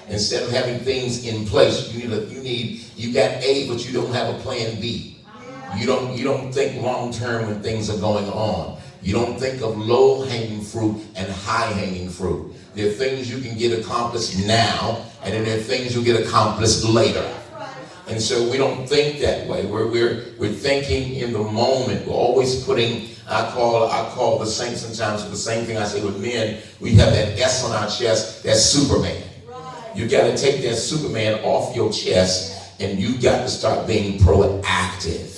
Instead of having things in place, you got A, but you don't have a plan B. You don't think long term when things are going on. You don't think of low-hanging fruit and high-hanging fruit. There are things you can get accomplished now, and then there are things you'll get accomplished later. And so we don't think that way. We're thinking in the moment. We're always putting, I call the saints sometimes the same thing I say with men. We have that S on our chest, that's Superman. You got to take that Superman off your chest, and you got to start being proactive.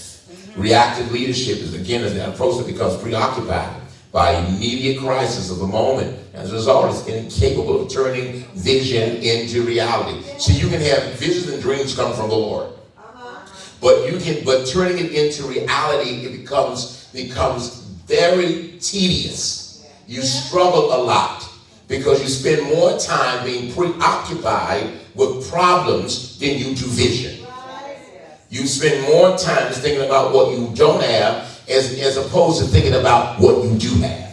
Reactive leadership is, again, an approach that becomes preoccupied by immediate crisis of the moment. As a result, it's incapable of turning vision into reality. So you can have visions and dreams come from the Lord, but turning it into reality, it becomes very tedious. You struggle a lot because you spend more time being preoccupied with problems than you do vision. You spend more time just thinking about what you don't have as opposed to thinking about what you do have.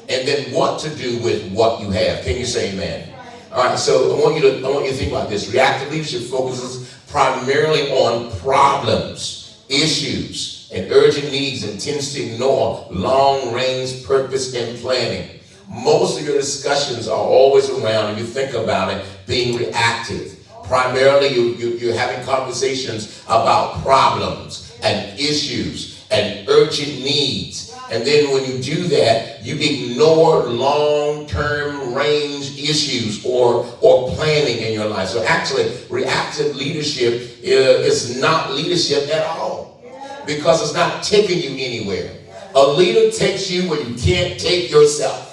And then what to do with what you have. Can you say amen? All right, so I want you to think about this. Reactive leadership focuses primarily on problems, issues, and urgent needs, and tends to ignore long-range purpose and planning. Most of your discussions are always around, and you think about it, being reactive. Primarily, you're having conversations about problems and issues and urgent needs. And then when you do that, you ignore long-term range issues or planning in your life. So actually, reactive leadership is not leadership at all, because it's not taking you anywhere. A leader takes you where you can't take yourself.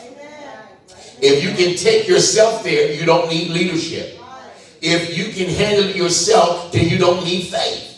If you can take yourself there, you don't need leadership. If you can handle it yourself, then you don't need faith.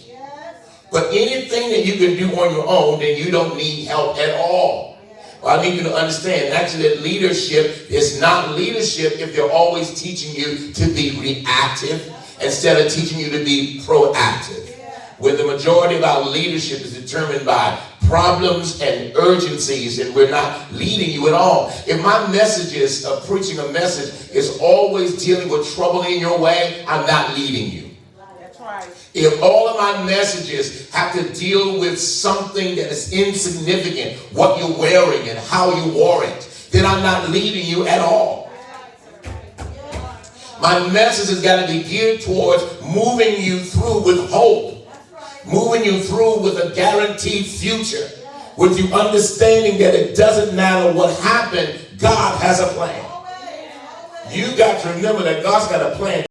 But anything that you can do on your own, then you don't need help at all. Well, I need you to understand, actually, that leadership is not leadership if they're always teaching you to be reactive instead of teaching you to be proactive. When the majority of our leadership is determined by problems and urgencies, and we're not leading you at all. If my message is preaching a message is always dealing with trouble in your way, I'm not leading you. That's right. If all of my messages have to deal with something that is insignificant, what you're wearing and how you wore it, then I'm not leading you at all. My message has got to be geared towards moving you through with hope. Moving you through with a guaranteed future, with you understanding that it doesn't matter what happened, God has a plan. You got to remember that God's got a plan.